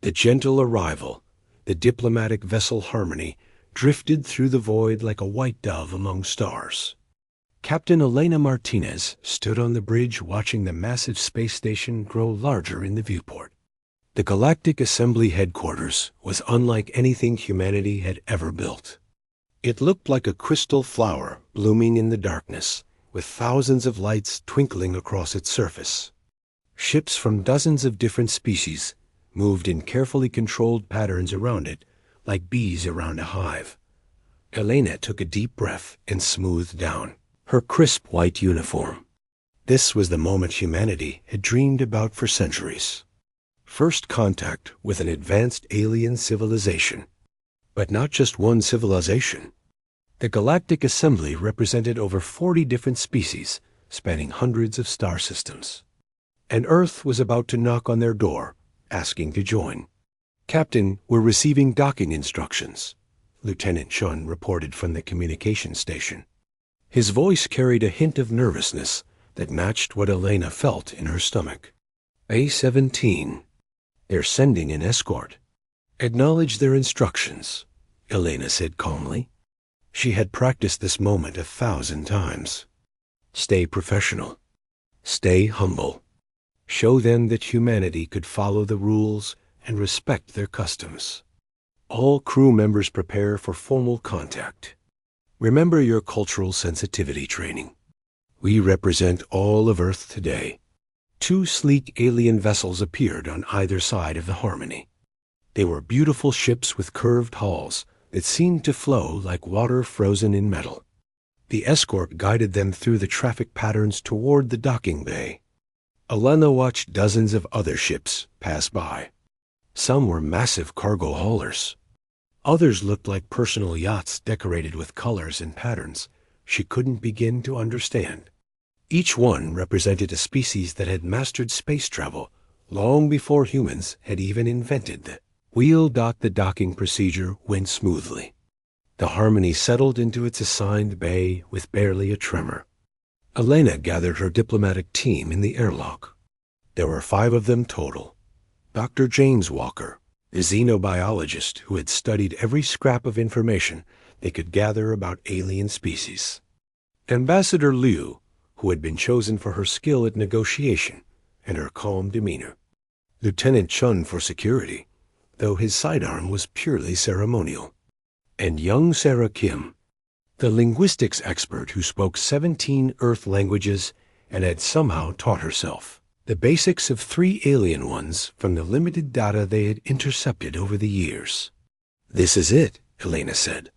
The gentle arrival, the diplomatic vessel Harmony, drifted through the void like a white dove among stars. Captain Elena Martinez stood on the bridge watching the massive space station grow larger in the viewport. The Galactic Assembly headquarters was unlike anything humanity had ever built. It looked like a crystal flower blooming in the darkness, with thousands of lights twinkling across its surface. Ships from dozens of different species moved in carefully controlled patterns around it, like bees around a hive. Elena took a deep breath and smoothed down her crisp white uniform. This was the moment humanity had dreamed about for centuries. First contact with an advanced alien civilization. But not just one civilization. The Galactic Assembly represented over 40 different species, spanning hundreds of star systems. And Earth was about to knock on their door, asking to join. "Captain, we're receiving docking instructions," Lieutenant Chun reported from the communication station. His voice carried a hint of nervousness that matched what Elena felt in her stomach. "A-17. They're sending an escort." "Acknowledge their instructions," Elena said calmly. She had practiced this moment 1,000 times. "Stay professional. Stay humble. Show them that humanity could follow the rules and respect their customs. All crew members prepare for formal contact. Remember your cultural sensitivity training. We represent all of Earth today." 2 sleek alien vessels appeared on either side of the Harmony. They were beautiful ships with curved hulls that seemed to flow like water frozen in metal. The escort guided them through the traffic patterns toward the docking bay. Elena watched dozens of other ships pass by. Some were massive cargo haulers. Others looked like personal yachts decorated with colors and patterns she couldn't begin to understand. Each one represented a species that had mastered space travel long before humans had even invented it. The docking procedure went smoothly. The Harmony settled into its assigned bay with barely a tremor. Elena gathered her diplomatic team in the airlock. There were 5 of them total. Dr. James Walker, the xenobiologist who had studied every scrap of information they could gather about alien species. Ambassador Liu, who had been chosen for her skill at negotiation and her calm demeanor. Lieutenant Chun for security, though his sidearm was purely ceremonial. And young Sarah Kim, the linguistics expert who spoke 17 Earth languages and had somehow taught herself the basics of 3 alien ones from the limited data they had intercepted over the years. "This is it," Elena said,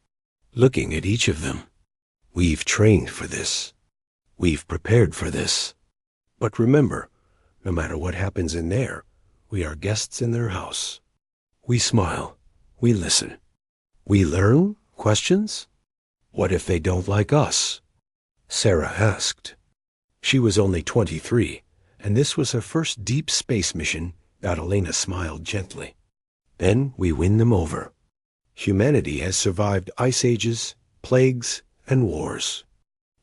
looking at each of them. "We've trained for this. We've prepared for this. But remember, no matter what happens in there, we are guests in their house. We smile. We listen. We learn questions. What if they don't like us?" Sarah asked. She was only 23, and this was her first deep space mission. Elena smiled gently. "Then we win them over. Humanity has survived ice ages, plagues, and wars.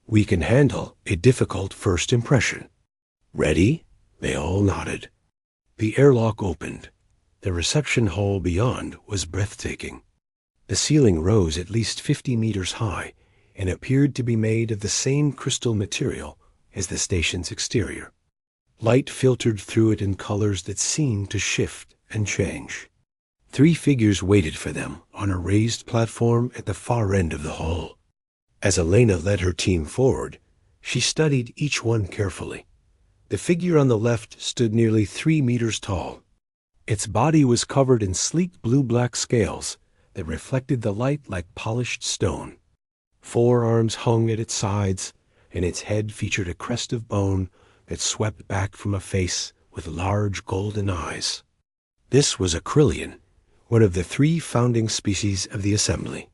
We can handle a difficult first impression. Ready?" They all nodded. The airlock opened. The reception hall beyond was breathtaking. The ceiling rose at least 50 meters high and appeared to be made of the same crystal material as the station's exterior. Light filtered through it in colors that seemed to shift and change. 3 figures waited for them on a raised platform at the far end of the hall. As Elena led her team forward, she studied each one carefully. The figure on the left stood nearly 3 meters tall. Its body was covered in sleek blue-black scales that reflected the light like polished stone. 4 arms hung at its sides, and its head featured a crest of bone that swept back from a face with large golden eyes. This was a Krillian, one of the 3 founding species of the Assembly.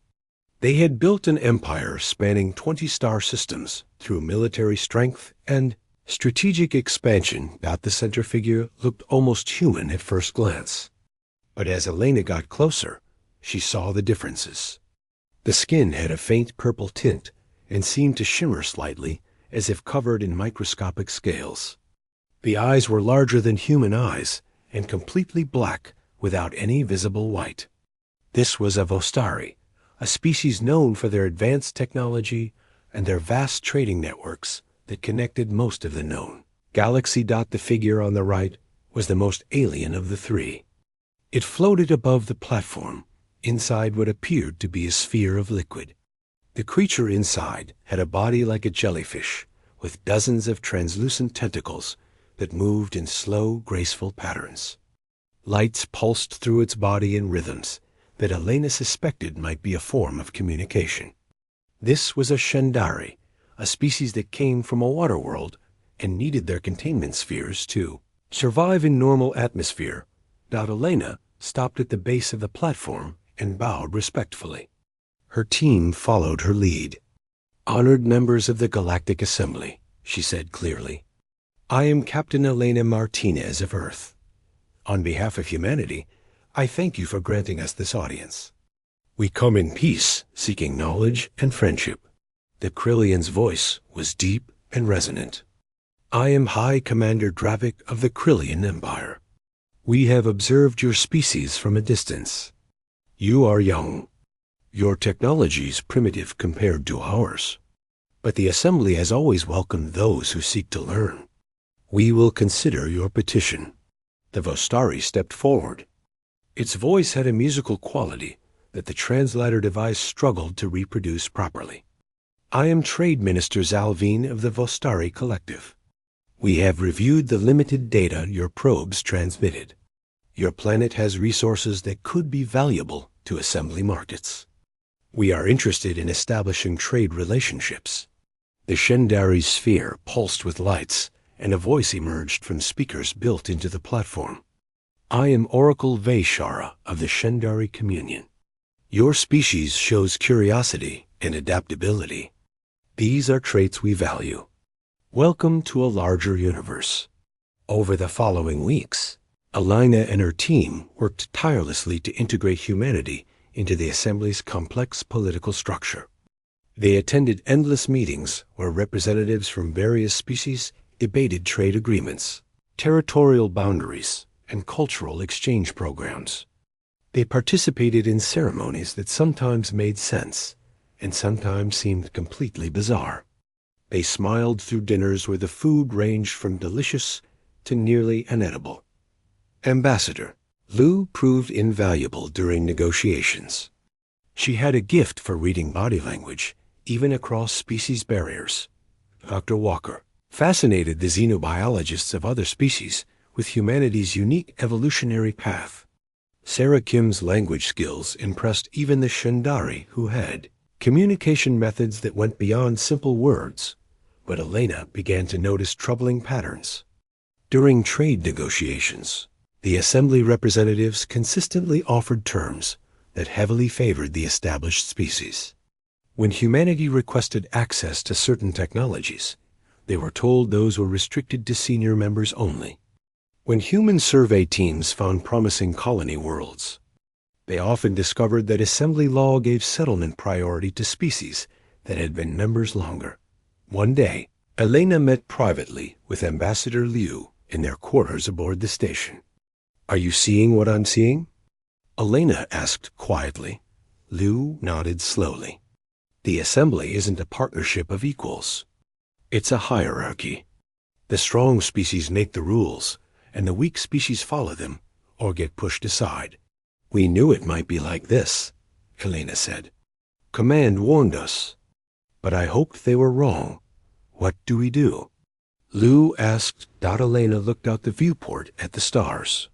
They had built an empire spanning 20 star systems through military strength and strategic expansion. The center figure looked almost human at first glance. But as Elena got closer, she saw the differences. The skin had a faint purple tint and seemed to shimmer slightly as if covered in microscopic scales. The eyes were larger than human eyes and completely black without any visible white. This was a Vostari, a species known for their advanced technology and their vast trading networks that connected most of the known. Galaxy. The figure on the right was the most alien of the three. It floated above the platform, inside what appeared to be a sphere of liquid. The creature inside had a body like a jellyfish, with dozens of translucent tentacles that moved in slow, graceful patterns. Lights pulsed through its body in rhythms that Elena suspected might be a form of communication. This was a Shendari, a species that came from a water world and needed their containment spheres to survive in normal atmosphere. Elena stopped at the base of the platform and bowed respectfully. Her team followed her lead. "Honored members of the Galactic Assembly," she said clearly. "I am Captain Elena Martinez of Earth. On behalf of humanity, I thank you for granting us this audience. We come in peace, seeking knowledge and friendship." The Krillian's voice was deep and resonant. "I am High Commander Dravik of the Krillian Empire. We have observed your species from a distance. You are young. Your technology is primitive compared to ours. But the Assembly has always welcomed those who seek to learn. We will consider your petition." The Vostari stepped forward. Its voice had a musical quality that the translator device struggled to reproduce properly. "I am Trade Minister Zalvine of the Vostari Collective. We have reviewed the limited data your probes transmitted. Your planet has resources that could be valuable to Assembly markets. We are interested in establishing trade relationships." The Shendari sphere pulsed with lights, and a voice emerged from speakers built into the platform. "I am Oracle Vaishara of the Shendari Communion. Your species shows curiosity and adaptability. These are traits we value. Welcome to a larger universe." Over the following weeks, Elena and her team worked tirelessly to integrate humanity into the Assembly's complex political structure. They attended endless meetings where representatives from various species debated trade agreements, territorial boundaries, and cultural exchange programs. They participated in ceremonies that sometimes made sense and sometimes seemed completely bizarre. They smiled through dinners where the food ranged from delicious to nearly inedible. Ambassador Lu proved invaluable during negotiations. She had a gift for reading body language, even across species barriers. Dr. Walker fascinated the xenobiologists of other species with humanity's unique evolutionary path. Sarah Kim's language skills impressed even the Shendari, who had communication methods that went beyond simple words, but Elena began to notice troubling patterns. During trade negotiations, the Assembly representatives consistently offered terms that heavily favored the established species. When humanity requested access to certain technologies, they were told those were restricted to senior members only. When human survey teams found promising colony worlds, they often discovered that Assembly law gave settlement priority to species that had been members longer. One day, Elena met privately with Ambassador Liu in their quarters aboard the station. "Are you seeing what I'm seeing?" Elena asked quietly. Liu nodded slowly. "The Assembly isn't a partnership of equals. It's a hierarchy. The strong species make the rules, and the weak species follow them or get pushed aside. We knew it might be like this," Elena said. "Command warned us, but I hoped they were wrong. What do we do?" Liu asked. Elena looked out the viewport at the stars.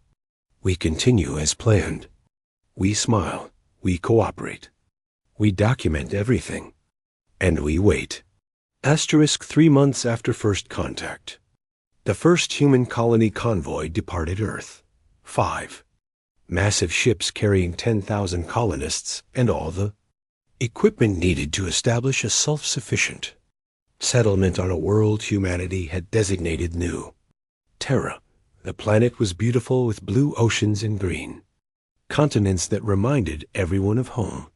"We continue as planned. We smile, we cooperate. We document everything. And we wait." 3 months after first contact. The first human colony convoy departed Earth. 5. Massive ships carrying 10,000 colonists and all the equipment needed to establish a self-sufficient settlement on a world humanity had designated new. Terra. The planet was beautiful with blue oceans and green continents that reminded everyone of home.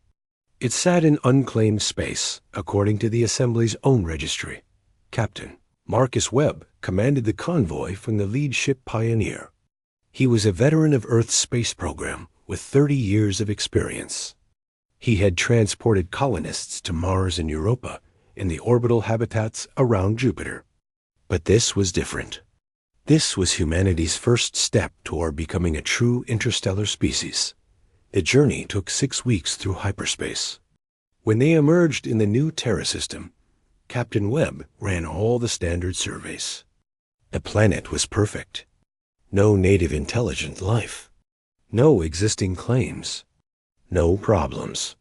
It sat in unclaimed space, according to the Assembly's own registry. Captain Marcus Webb commanded the convoy from the lead ship Pioneer. He was a veteran of Earth's space program with 30 years of experience. He had transported colonists to Mars and Europa in the orbital habitats around Jupiter. But this was different. This was humanity's first step toward becoming a true interstellar species. The journey took 6 weeks through hyperspace. When they emerged in the new Terra system, Captain Webb ran all the standard surveys. The planet was perfect. No native intelligent life. No existing claims. No problems.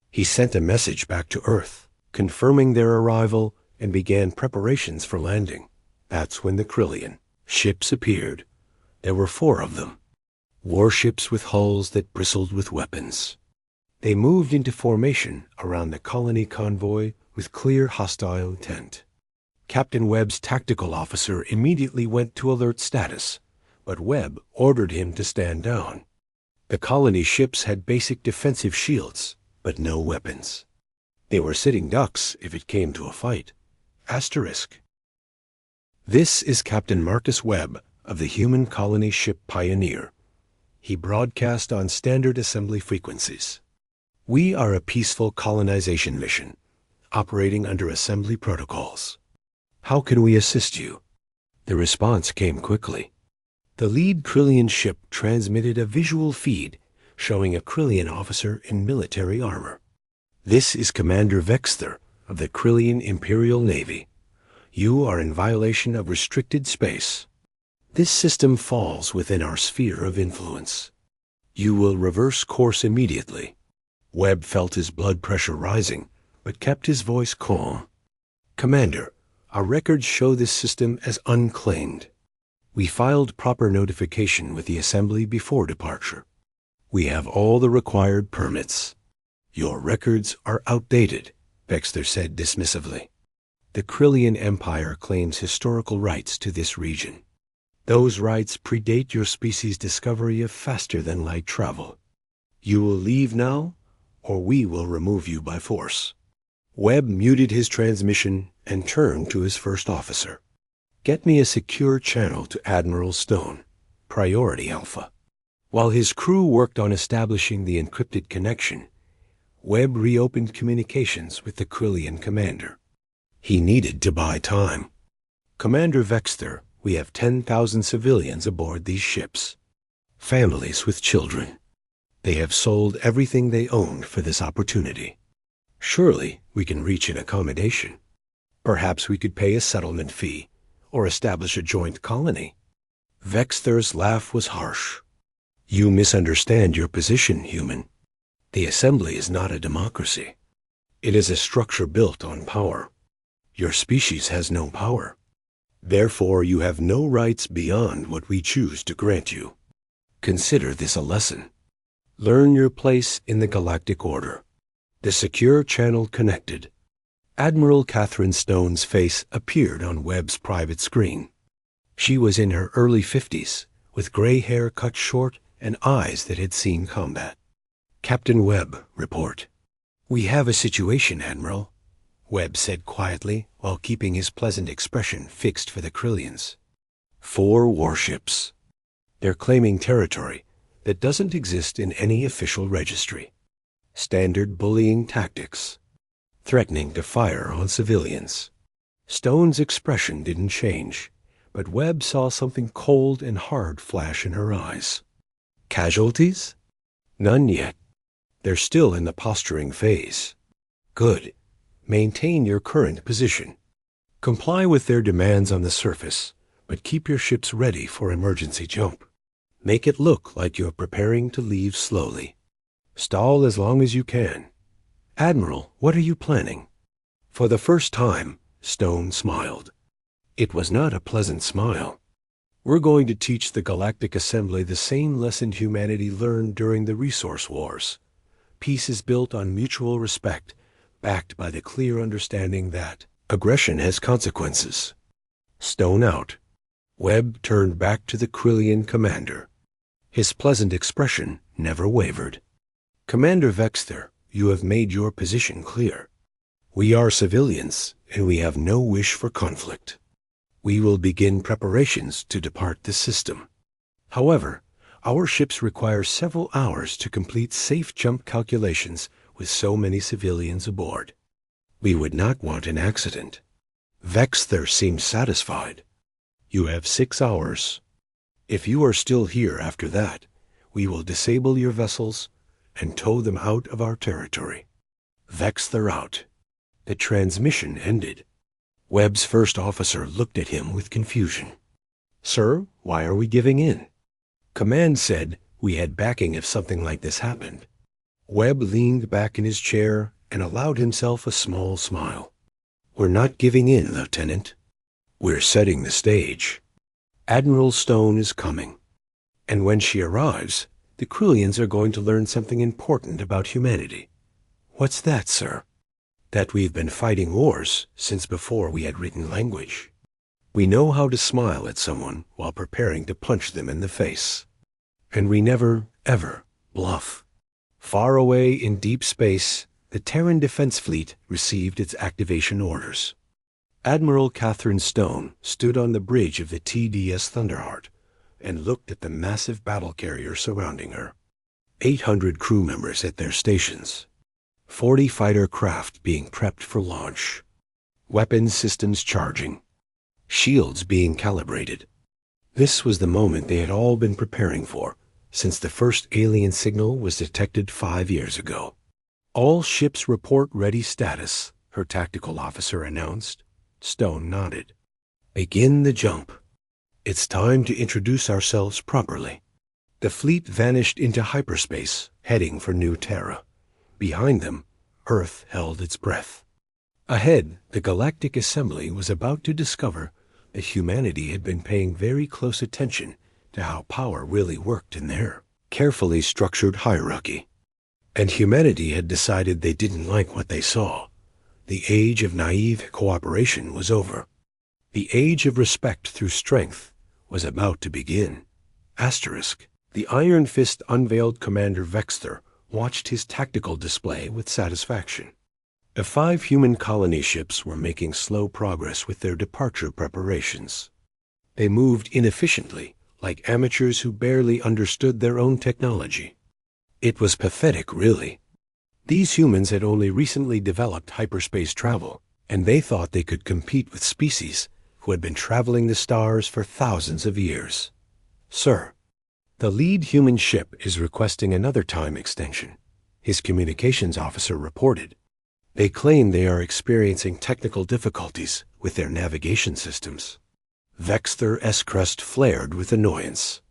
He sent a message back to Earth, confirming their arrival, and began preparations for landing. That's when the Krillian ships appeared. There were 4 of them. Warships with hulls that bristled with weapons. They moved into formation around the colony convoy with clear hostile intent. Captain Webb's tactical officer immediately went to alert status, but Webb ordered him to stand down. The colony ships had basic defensive shields, but no weapons. They were sitting ducks if it came to a fight. Asterisk. This is Captain Marcus Webb of the human colony ship Pioneer. He broadcast on standard assembly frequencies. We are a peaceful colonization mission, operating under assembly protocols. How can we assist you? The response came quickly. The lead Krillian ship transmitted a visual feed showing a Krillian officer in military armor. This is Commander Vexther of the Krillian Imperial Navy. You are in violation of restricted space. This system falls within our sphere of influence. You will reverse course immediately. Webb felt his blood pressure rising, but kept his voice calm. Commander, our records show this system as unclaimed. We filed proper notification with the Assembly before departure. We have all the required permits. Your records are outdated, Vexther said dismissively. The Krillian Empire claims historical rights to this region. Those rights predate your species' discovery of faster-than-light travel. You will leave now, or we will remove you by force. Webb muted his transmission and turned to his first officer. Get me a secure channel to Admiral Stone, Priority Alpha. While his crew worked on establishing the encrypted connection, Webb reopened communications with the Krillian commander. He needed to buy time. Commander Vexther, we have 10,000 civilians aboard these ships. Families with children. They have sold everything they owned for this opportunity. Surely we can reach an accommodation. Perhaps we could pay a settlement fee or establish a joint colony. Vexther's laugh was harsh. You misunderstand your position, human. The Assembly is not a democracy. It is a structure built on power. Your species has no power. Therefore, you have no rights beyond what we choose to grant you. Consider this a lesson. Learn your place in the Galactic Order. The secure channel connected. Admiral Catherine Stone's face appeared on Webb's private screen. She was in her early 50s, with gray hair cut short and eyes that had seen combat. Captain Webb, report. We have a situation, Admiral, Webb said quietly while keeping his pleasant expression fixed for the Krillians. 4 warships. They're claiming territory that doesn't exist in any official registry. Standard bullying tactics. Threatening to fire on civilians. Stone's expression didn't change, but Webb saw something cold and hard flash in her eyes. Casualties? None yet. They're still in the posturing phase. Good. Maintain your current position. Comply with their demands on the surface, but keep your ships ready for emergency jump. Make it look like you're preparing to leave slowly. Stall as long as you can. Admiral, what are you planning? For the first time, Stone smiled. It was not a pleasant smile. We're going to teach the Galactic Assembly the same lesson humanity learned during the Resource Wars. Peace is built on mutual respect, backed by the clear understanding that aggression has consequences. Stone out. Webb turned back to the Krillian commander. His pleasant expression never wavered. Commander Vexther, you have made your position clear. We are civilians, and we have no wish for conflict. We will begin preparations to depart the system. However, our ships require several hours to complete safe jump calculations with so many civilians aboard. We would not want an accident. Vexther seemed satisfied. You have 6 hours. If you are still here after that, we will disable your vessels and tow them out of our territory. Vexther out. The transmission ended. Webb's first officer looked at him with confusion. Sir, why are we giving in? Command said we had backing if something like this happened. Webb leaned back in his chair and allowed himself a small smile. We're not giving in, Lieutenant. We're setting the stage. Admiral Stone is coming. And when she arrives, the Krullians are going to learn something important about humanity. What's that, sir? That we've been fighting wars since before we had written language. We know how to smile at someone while preparing to punch them in the face. And we never, ever bluff. Far away in deep space, the Terran Defense Fleet received its activation orders. Admiral Catherine Stone stood on the bridge of the TDS Thunderheart and looked at the massive battle carrier surrounding her. 800 crew members at their stations. 40 fighter craft being prepped for launch. Weapons systems charging. Shields being calibrated. This was the moment they had all been preparing for since the first alien signal was detected 5 years ago. All ships report ready status, her tactical officer announced. Stone nodded. Begin the jump. It's time to introduce ourselves properly. The fleet vanished into hyperspace, heading for New Terra. Behind them, Earth held its breath. Ahead, the Galactic Assembly was about to discover that humanity had been paying very close attention to how power really worked in their carefully structured hierarchy. And humanity had decided they didn't like what they saw. The age of naive cooperation was over. The age of respect through strength was about to begin. Asterisk. The Iron Fist unveiled Commander Vexther watched his tactical display with satisfaction. The 5 human colony ships were making slow progress with their departure preparations. They moved inefficiently, like amateurs who barely understood their own technology. It was pathetic, really. These humans had only recently developed hyperspace travel, and they thought they could compete with species who had been traveling the stars for thousands of years. Sir, the lead human ship is requesting another time extension, his communications officer reported. They claim they are experiencing technical difficulties with their navigation systems. Vexther S-Crest flared with annoyance.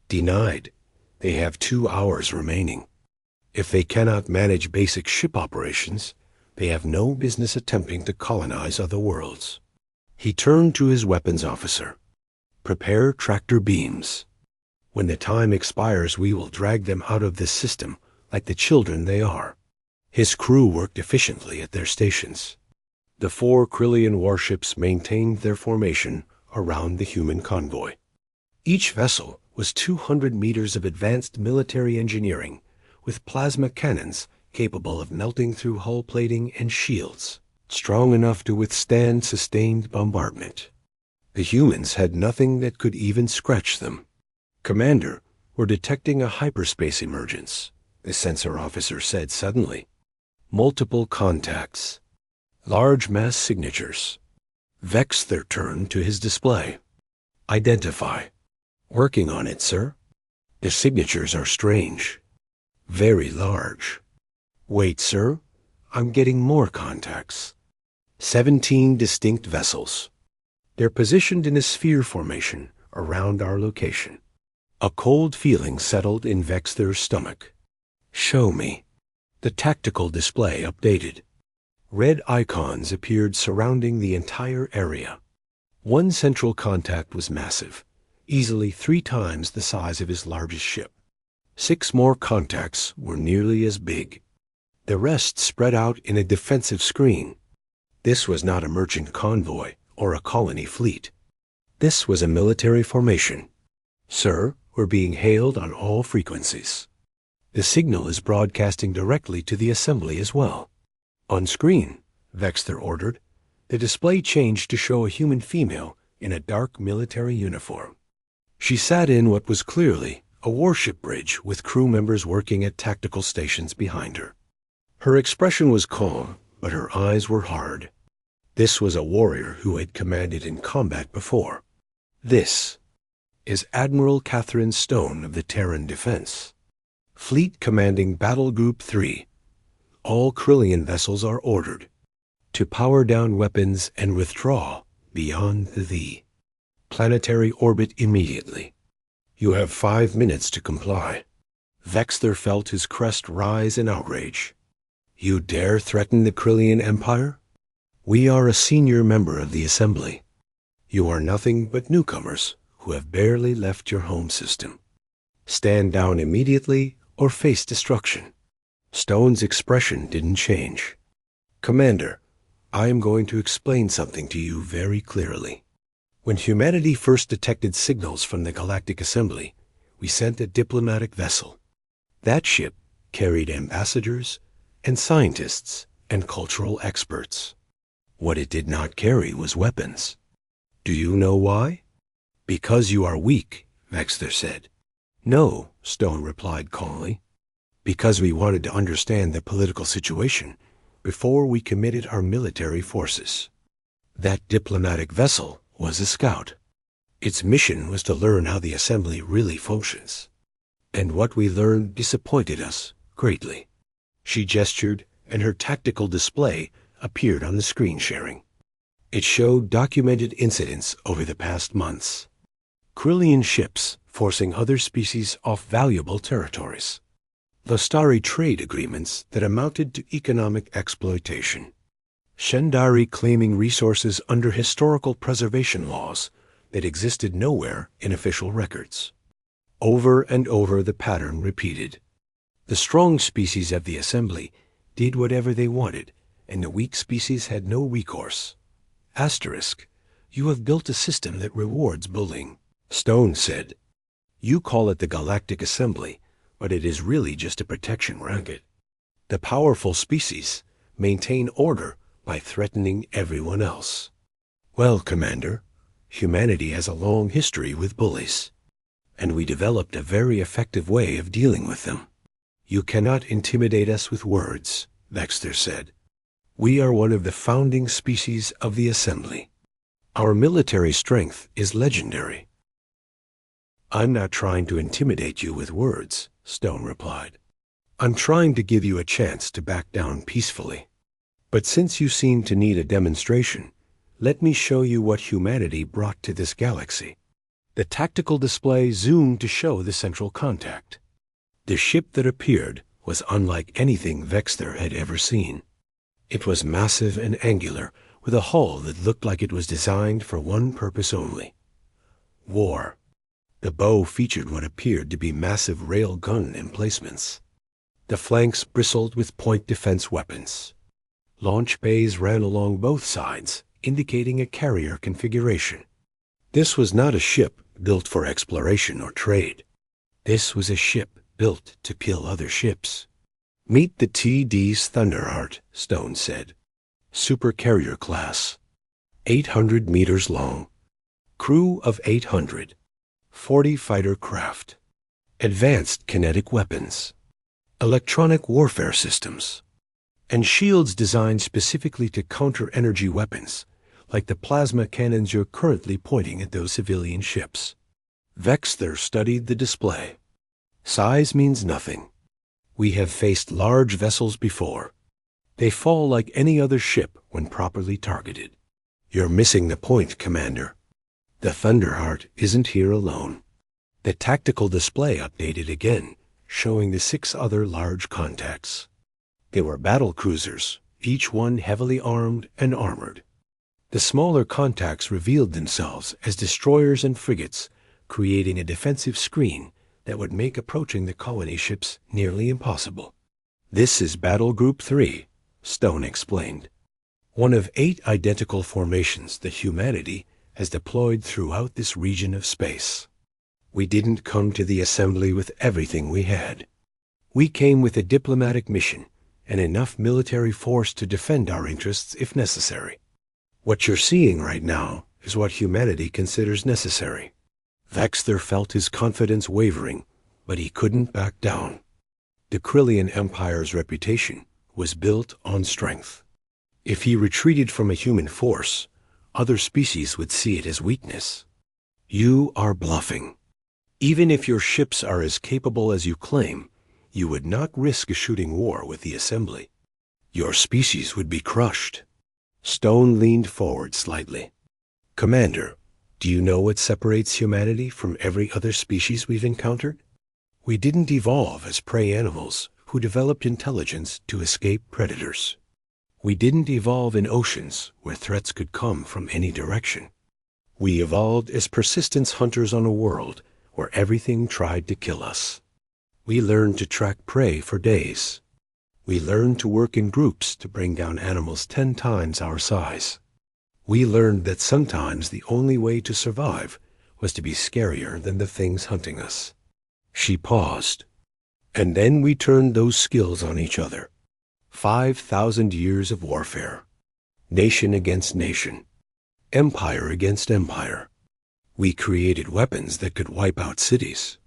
Denied. They have 2 hours remaining. If they cannot manage basic ship operations, they have no business attempting to colonize other worlds. He turned to his weapons officer. Prepare tractor beams. When the time expires, we will drag them out of this system like the children they are. His crew worked efficiently at their stations. The 4 Krullian warships maintained their formation around the human convoy. Each vessel was 200 meters of advanced military engineering with plasma cannons capable of melting through hull plating and shields, strong enough to withstand sustained bombardment. The humans had nothing that could even scratch them. Commander, we're detecting a hyperspace emergence, the sensor officer said suddenly. Multiple contacts. Large mass signatures. Vexther turned to his display. Identify. Working on it, sir. The signatures are strange. Very large. Wait, sir. I'm getting more contacts. 17 distinct vessels. They're positioned in a sphere formation around our location. A cold feeling settled in Vexther's stomach. Show me. The tactical display updated. Red icons appeared surrounding the entire area. One central contact was massive, easily 3 times the size of his largest ship. 6 more contacts were nearly as big. The rest spread out in a defensive screen. This was not a merchant convoy or a colony fleet. This was a military formation. Sir, we're being hailed on all frequencies. The signal is broadcasting directly to the assembly as well. On screen, Vexther ordered, the display changed to show a human female in a dark military uniform. She sat in what was clearly a warship bridge with crew members working at tactical stations behind her. Her expression was calm, but her eyes were hard. This was a warrior who had commanded in combat before. This is Admiral Catherine Stone of the Terran Defense, Fleet Commanding Battle Group 3. All Krillian vessels are ordered to power down weapons and withdraw beyond the planetary orbit immediately. You have 5 minutes to comply. Vexter felt his crest rise in outrage. You dare threaten the Krillian Empire? We are a senior member of the Assembly. You are nothing but newcomers who have barely left your home system. Stand down immediately or face destruction. Stone's expression didn't change. Commander, I am going to explain something to you very clearly. When humanity first detected signals from the Galactic Assembly, we sent a diplomatic vessel. That ship carried ambassadors and scientists and cultural experts. What it did not carry was weapons. Do you know why? Because you are weak, Vexter said. No, Stone replied calmly. Because we wanted to understand the political situation before we committed our military forces. That diplomatic vessel was a scout. Its mission was to learn how the Assembly really functions. And what we learned disappointed us greatly. She gestured, and her tactical display appeared on the screen sharing. It showed documented incidents over the past months. Krillian ships forcing other species off valuable territories. Lostari trade agreements that amounted to economic exploitation. Shendari claiming resources under historical preservation laws that existed nowhere in official records. Over and over the pattern repeated. The strong species of the Assembly did whatever they wanted, and the weak species had no recourse. Asterisk, you have built a system that rewards bullying. Stone said, you call it the Galactic Assembly, but it is really just a protection racket. The powerful species maintain order by threatening everyone else. Well, Commander, humanity has a long history with bullies, and we developed a very effective way of dealing with them. You cannot intimidate us with words, Vexter said. We are one of the founding species of the Assembly. Our military strength is legendary. I'm not trying to intimidate you with words, Stone replied. I'm trying to give you a chance to back down peacefully. But since you seem to need a demonstration, let me show you what humanity brought to this galaxy. The tactical display zoomed to show the central contact. The ship that appeared was unlike anything Vexter had ever seen. It was massive and angular, with a hull that looked like it was designed for one purpose only: war. The bow featured what appeared to be massive rail gun emplacements. The flanks bristled with point defense weapons. Launch bays ran along both sides, indicating a carrier configuration. This was not a ship built for exploration or trade. This was a ship built to kill other ships. Meet the TD's Thunderheart, Stone said. Super carrier class. 800 meters long. Crew of 800. 40 fighter craft. Advanced kinetic weapons. Electronic warfare systems. And shields designed specifically to counter energy weapons, like the plasma cannons you're currently pointing at those civilian ships. Vexter studied the display. Size means nothing. We have faced large vessels before. They fall like any other ship when properly targeted. You're missing the point, Commander. The Thunderheart isn't here alone. The tactical display updated again, showing the 6 other large contacts. They were battle cruisers, each one heavily armed and armored. The smaller contacts revealed themselves as destroyers and frigates, creating a defensive screen that would make approaching the colony ships nearly impossible. This is Battle Group 3, Stone explained. One of 8 identical formations that humanity has deployed throughout this region of space. We didn't come to the Assembly with everything we had. We came with a diplomatic mission and enough military force to defend our interests if necessary. What you're seeing right now is what humanity considers necessary. Vexter felt his confidence wavering, but he couldn't back down. The Krillian Empire's reputation was built on strength. If he retreated from a human force, other species would see it as weakness. You are bluffing. Even if your ships are as capable as you claim, you would not risk a shooting war with the Assembly. Your species would be crushed. Stone leaned forward slightly. Commander, do you know what separates humanity from every other species we've encountered? We didn't evolve as prey animals who developed intelligence to escape predators. We didn't evolve in oceans where threats could come from any direction. We evolved as persistence hunters on a world where everything tried to kill us. We learned to track prey for days. We learned to work in groups to bring down animals 10 times our size. We learned that sometimes the only way to survive was to be scarier than the things hunting us. She paused. And then we turned those skills on each other. 5,000 years of warfare. Nation against nation. Empire against empire. We created weapons that could wipe out cities.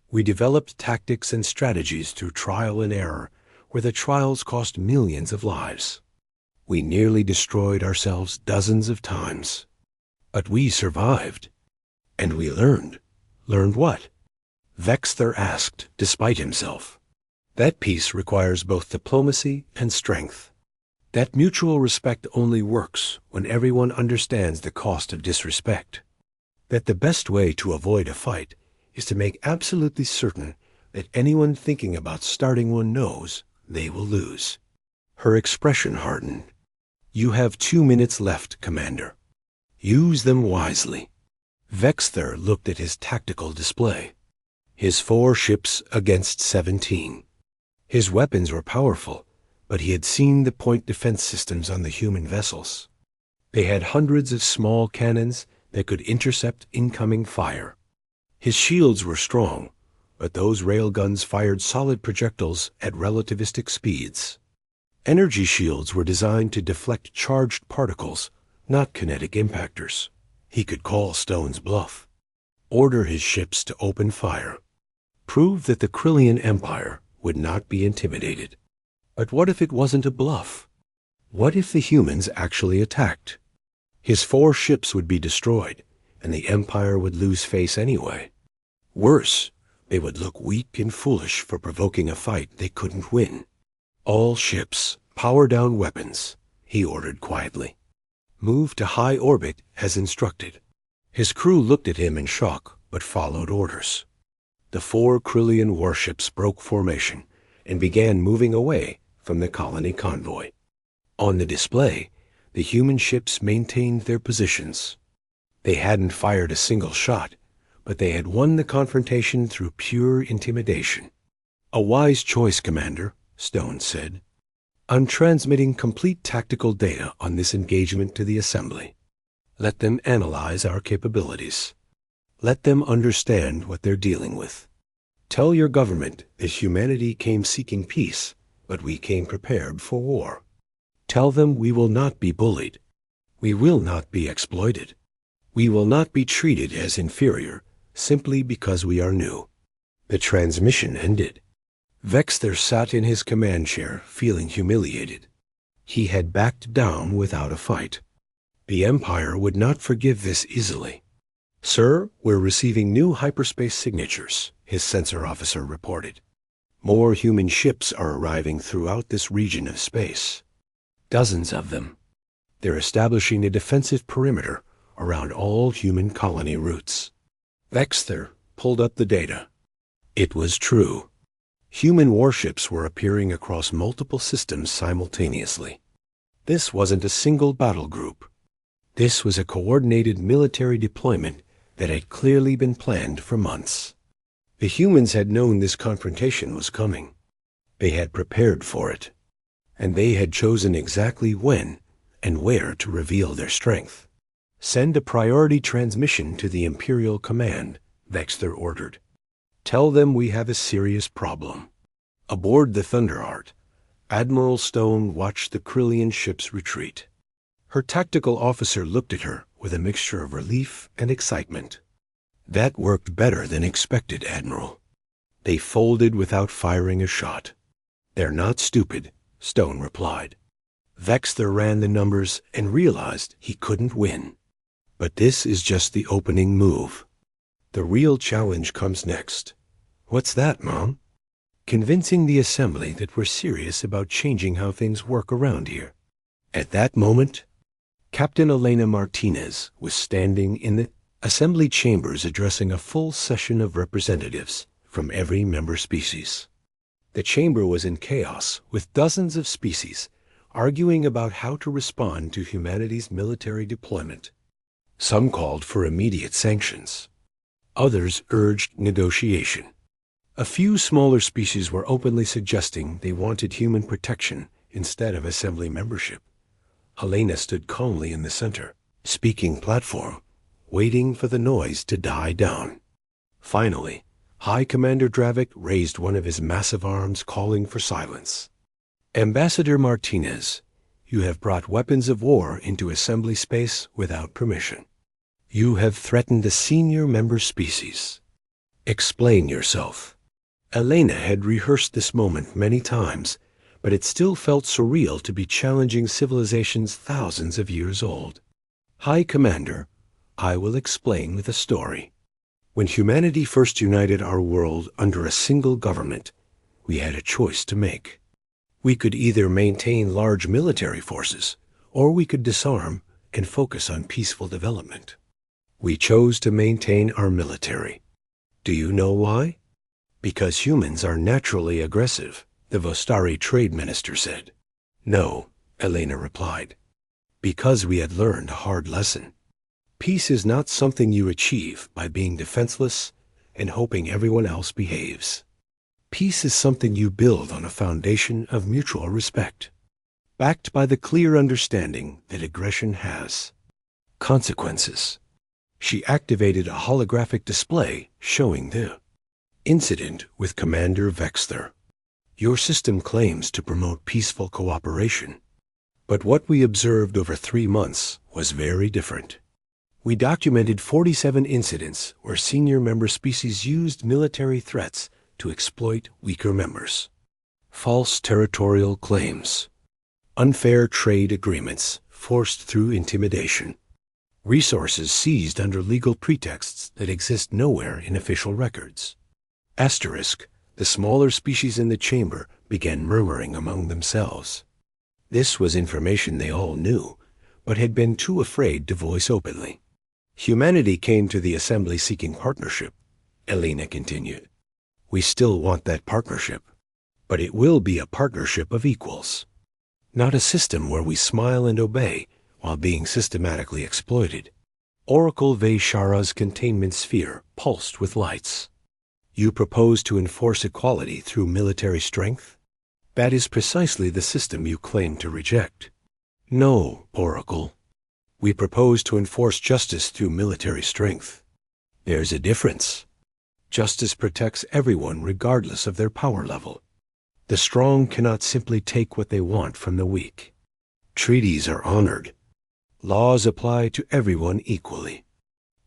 We developed tactics and strategies through trial and error, where the trials cost millions of lives. We nearly destroyed ourselves dozens of times. But we survived. And we learned. Learned what? Vexter asked, despite himself. That peace requires both diplomacy and strength. That mutual respect only works when everyone understands the cost of disrespect. That the best way to avoid a fight is to make absolutely certain that anyone thinking about starting one knows they will lose. Her expression hardened. You have 2 minutes left, Commander. Use them wisely. Vexter looked at his tactical display. His 4 ships against 17. His weapons were powerful, but he had seen the point defense systems on the human vessels. They had hundreds of small cannons that could intercept incoming fire. His shields were strong, but those railguns fired solid projectiles at relativistic speeds. Energy shields were designed to deflect charged particles, not kinetic impactors. He could call Stone's bluff. Order his ships to open fire. Prove that the Krillian Empire would not be intimidated. But what if it wasn't a bluff? What if the humans actually attacked? His 4 ships would be destroyed, and the Empire would lose face anyway. Worse, they would look weak and foolish for provoking a fight they couldn't win. All ships, power down weapons, he ordered quietly. Move to high orbit as instructed. His crew looked at him in shock, but followed orders. The 4 Krillian warships broke formation and began moving away from the colony convoy. On the display, the human ships maintained their positions. They hadn't fired a single shot, but they had won the confrontation through pure intimidation. A wise choice, Commander, Stone said. I'm transmitting complete tactical data on this engagement to the Assembly. Let them analyze our capabilities. Let them understand what they're dealing with. Tell your government that humanity came seeking peace, but we came prepared for war. Tell them we will not be bullied. We will not be exploited. We will not be treated as inferior simply because we are new. The transmission ended. Vexter sat in his command chair, feeling humiliated. He had backed down without a fight. The Empire would not forgive this easily. Sir, we're receiving new hyperspace signatures, his sensor officer reported. More human ships are arriving throughout this region of space. Dozens of them. They're establishing a defensive perimeter around all human colony routes. Vexter pulled up the data. It was true. Human warships were appearing across multiple systems simultaneously. This wasn't a single battle group. This was a coordinated military deployment that had clearly been planned for months. The humans had known this confrontation was coming. They had prepared for it. And they had chosen exactly when and where to reveal their strength. Send a priority transmission to the Imperial Command, Vexter ordered. Tell them we have a serious problem. Aboard the Thunderheart, Admiral Stone watched the Krillian ships retreat. Her tactical officer looked at her with a mixture of relief and excitement. That worked better than expected, Admiral. They folded without firing a shot. They're not stupid, Stone replied. Vexter ran the numbers and realized he couldn't win. But this is just the opening move. The real challenge comes next. What's that, Mom? Convincing the assembly that we're serious about changing how things work around here. At that moment, Captain Elena Martinez was standing in the assembly chambers addressing a full session of representatives from every member species. The chamber was in chaos, with dozens of species arguing about how to respond to humanity's military deployment. Some called for immediate sanctions. Others urged negotiation. A few smaller species were openly suggesting they wanted human protection instead of assembly membership. Helena stood calmly in the center, speaking platform, waiting for the noise to die down. Finally, High Commander Dravik raised one of his massive arms, calling for silence. Ambassador Martinez, you have brought weapons of war into assembly space without permission. You have threatened a senior member species. Explain yourself. Elena had rehearsed this moment many times, but it still felt surreal to be challenging civilizations thousands of years old. High Commander, I will explain with a story. When humanity first united our world under a single government, we had a choice to make. We could either maintain large military forces, or we could disarm and focus on peaceful development. We chose to maintain our military. Do you know why? Because humans are naturally aggressive, the Vostari trade minister said. No, Elena replied. Because we had learned a hard lesson. Peace is not something you achieve by being defenseless and hoping everyone else behaves. Peace is something you build on a foundation of mutual respect, backed by the clear understanding that aggression has consequences. She activated a holographic display showing the incident with Commander Vexter. Your system claims to promote peaceful cooperation, but what we observed over 3 months was very different. We documented 47 incidents where senior member species used military threats to exploit weaker members. False territorial claims, unfair trade agreements forced through intimidation, resources seized under legal pretexts that exist nowhere in official records. Asterisk, the smaller species in the chamber began murmuring among themselves. This was information they all knew, but had been too afraid to voice openly. Humanity came to the assembly seeking partnership, Elena continued. We still want that partnership, but it will be a partnership of equals, not a system where we smile and obey while being systematically exploited. Oracle Vaishara's containment sphere pulsed with lights. You propose to enforce equality through military strength? That is precisely the system you claim to reject. No, Oracle. We propose to enforce justice through military strength. There's a difference. Justice protects everyone regardless of their power level. The strong cannot simply take what they want from the weak. Treaties are honored. Laws apply to everyone equally.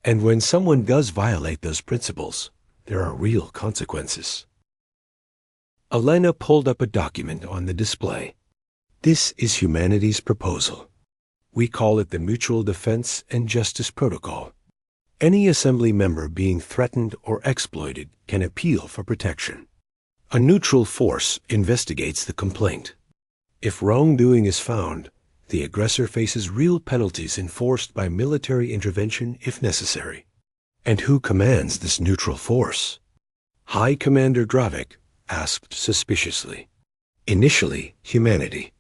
And when someone does violate those principles, there are real consequences. Elena pulled up a document on the display. This is humanity's proposal. We call it the Mutual Defense and Justice Protocol. Any assembly member being threatened or exploited can appeal for protection. A neutral force investigates the complaint. If wrongdoing is found, the aggressor faces real penalties enforced by military intervention if necessary. And who commands this neutral force? High Commander Dravik asked suspiciously. Initially, humanity.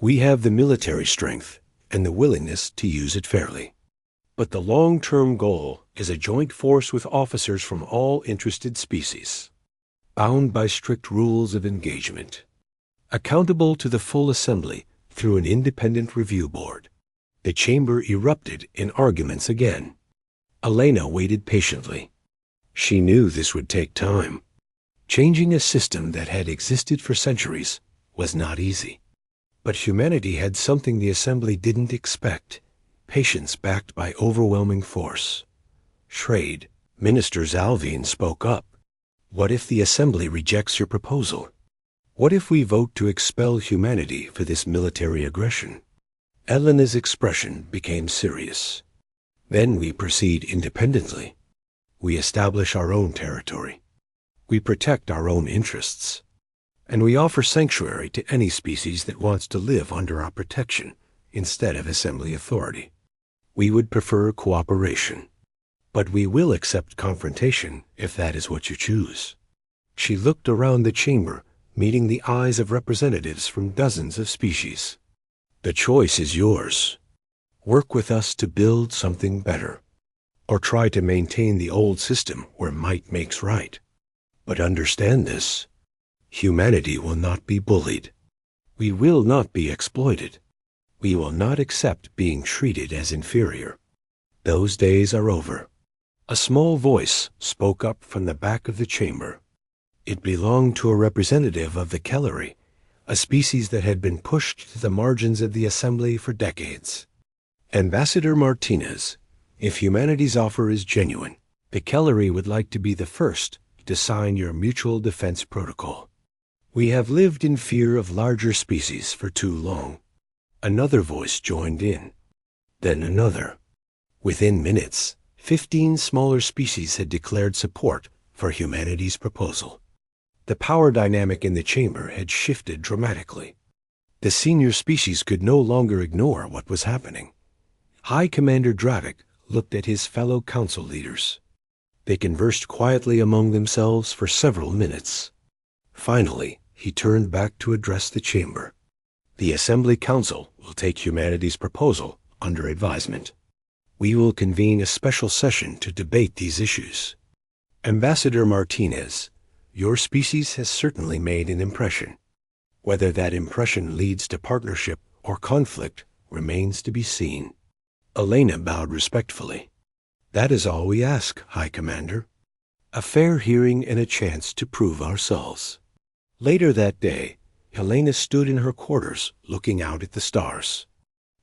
We have the military strength and the willingness to use it fairly. But the long-term goal is a joint force with officers from all interested species, bound by strict rules of engagement, accountable to the full assembly through an independent review board. The chamber erupted in arguments again. Elena waited patiently. She knew this would take time. Changing a system that had existed for centuries was not easy. But humanity had something the assembly didn't expect: patience backed by overwhelming force. Trade, Minister Zalvine spoke up. What if the Assembly rejects your proposal? What if we vote to expel humanity for this military aggression? Elena's expression became serious. Then we proceed independently. We establish our own territory. We protect our own interests. And we offer sanctuary to any species that wants to live under our protection instead of Assembly authority. We would prefer cooperation. But we will accept confrontation if that is what you choose. She looked around the chamber, meeting the eyes of representatives from dozens of species. The choice is yours. Work with us to build something better, or try to maintain the old system where might makes right. But understand this. Humanity will not be bullied. We will not be exploited. We will not accept being treated as inferior. Those days are over. A small voice spoke up from the back of the chamber. It belonged to a representative of the Kellery, a species that had been pushed to the margins of the Assembly for decades. Ambassador Martinez, if humanity's offer is genuine, the Kellery would like to be the first to sign your mutual defense protocol. We have lived in fear of larger species for too long. Another voice joined in. Then another. Within minutes, 15 smaller species had declared support for humanity's proposal. The power dynamic in the chamber had shifted dramatically. The senior species could no longer ignore what was happening. High Commander Dravik looked at his fellow council leaders. They conversed quietly among themselves for several minutes. Finally, he turned back to address the chamber. The Assembly Council will take humanity's proposal under advisement. We will convene a special session to debate these issues. Ambassador Martinez, your species has certainly made an impression. Whether that impression leads to partnership or conflict remains to be seen. Elena bowed respectfully. That is all we ask, High Commander. A fair hearing and a chance to prove ourselves. Later that day, Helena stood in her quarters looking out at the stars.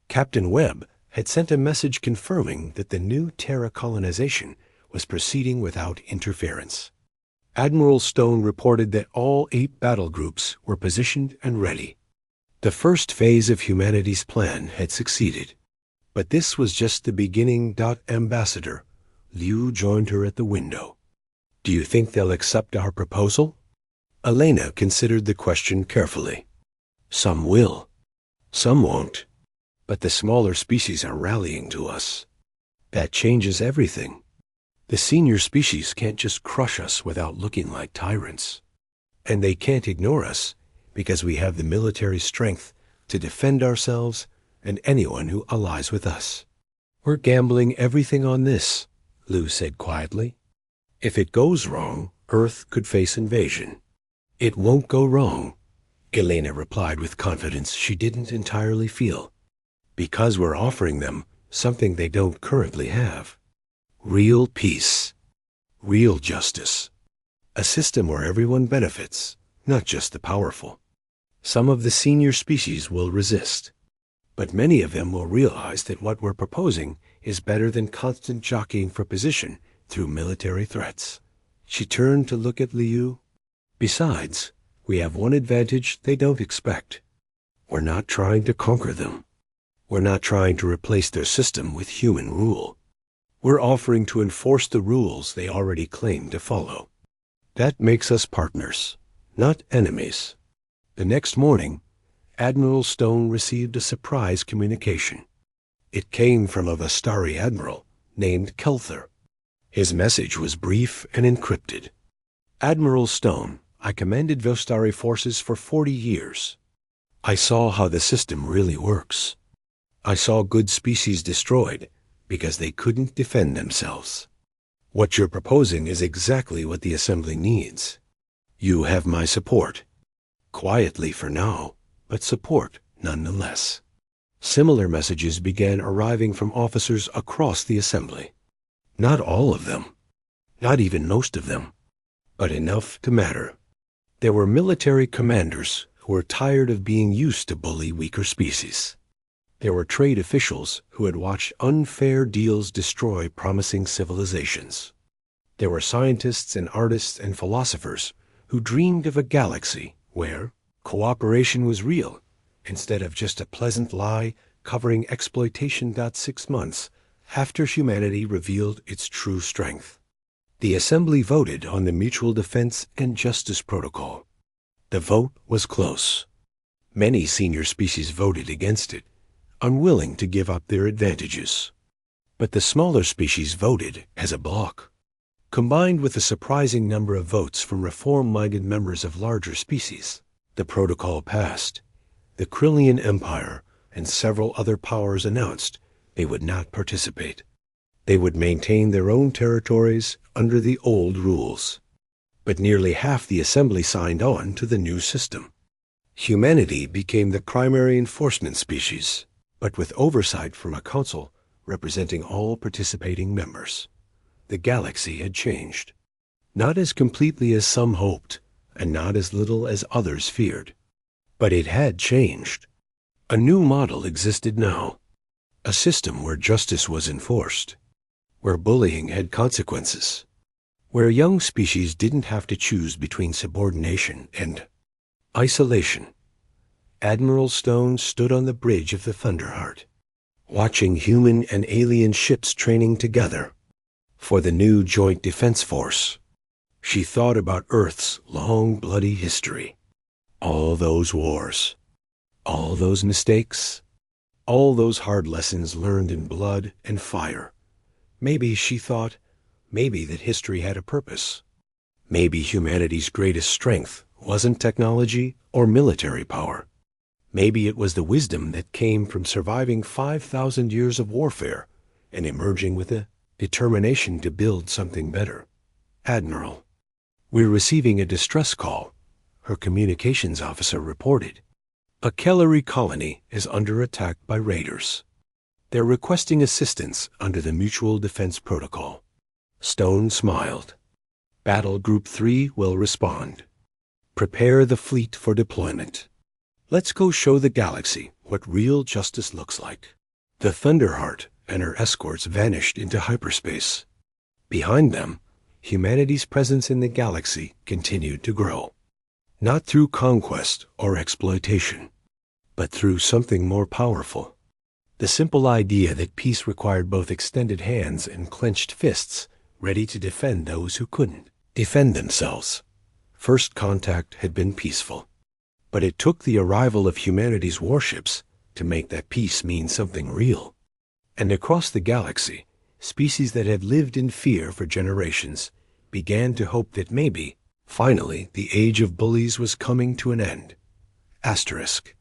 Captain Webb had sent a message confirming that the new Terra colonization was proceeding without interference. Admiral Stone reported that all 8 battle groups were positioned and ready. The first phase of humanity's plan had succeeded. But this was just the beginning. Ambassador, Liu joined her at the window. Do you think they'll accept our proposal? Elena considered the question carefully. Some will. Some won't. But the smaller species are rallying to us. That changes everything. The senior species can't just crush us without looking like tyrants. And they can't ignore us because we have the military strength to defend ourselves and anyone who allies with us. We're gambling everything on this, Liu said quietly. If it goes wrong, Earth could face invasion. It won't go wrong, Elena replied with confidence she didn't entirely feel. Because we're offering them something they don't currently have. Real peace. Real justice. A system where everyone benefits, not just the powerful. Some of the senior species will resist. But many of them will realize that what we're proposing is better than constant jockeying for position through military threats. She turned to look at Liu. Besides, we have one advantage they don't expect. We're not trying to conquer them. We're not trying to replace their system with human rule. We're offering to enforce the rules they already claim to follow. That makes us partners, not enemies. The next morning, Admiral Stone received a surprise communication. It came from a Vestari admiral named Kelther. His message was brief and encrypted. Admiral Stone, I commanded Vestari forces for 40 years. I saw how the system really works. I saw good species destroyed because they couldn't defend themselves. What you're proposing is exactly what the Assembly needs. You have my support. Quietly for now, but support nonetheless. Similar messages began arriving from officers across the Assembly. Not all of them, not even most of them, but enough to matter. There were military commanders who were tired of being used to bully weaker species. There were trade officials who had watched unfair deals destroy promising civilizations. There were scientists and artists and philosophers who dreamed of a galaxy where cooperation was real, instead of just a pleasant lie covering exploitation. 6 months after humanity revealed its true strength, the Assembly voted on the Mutual Defense and Justice Protocol. The vote was close. Many senior species voted against it, unwilling to give up their advantages. But the smaller species voted as a bloc. Combined with a surprising number of votes from reform-minded members of larger species, the protocol passed. The Krillian Empire and several other powers announced they would not participate. They would maintain their own territories under the old rules. But nearly half the Assembly signed on to the new system. Humanity became the primary enforcement species, but with oversight from a council representing all participating members. The galaxy had changed. Not as completely as some hoped, and not as little as others feared. But it had changed. A new model existed now. A system where justice was enforced, where bullying had consequences, where young species didn't have to choose between subordination and isolation. Admiral Stone stood on the bridge of the Thunderheart, watching human and alien ships training together for the new Joint Defense Force. She thought about Earth's long, bloody history. All those wars, all those mistakes, all those hard lessons learned in blood and fire. Maybe, she thought, maybe that history had a purpose. Maybe humanity's greatest strength wasn't technology or military power. Maybe it was the wisdom that came from surviving 5,000 years of warfare and emerging with a determination to build something better. Admiral, we're receiving a distress call, her communications officer reported. A Kellery colony is under attack by raiders. They're requesting assistance under the Mutual Defense Protocol. Stone smiled. Battle Group 3 will respond. Prepare the fleet for deployment. Let's go show the galaxy what real justice looks like. The Thunderheart and her escorts vanished into hyperspace. Behind them, humanity's presence in the galaxy continued to grow. Not through conquest or exploitation, but through something more powerful. The simple idea that peace required both extended hands and clenched fists, ready to defend those who couldn't defend themselves. First contact had been peaceful, but it took the arrival of humanity's warships to make that peace mean something real. And across the galaxy, species that had lived in fear for generations began to hope that maybe, finally, the age of bullies was coming to an end. Asterisk.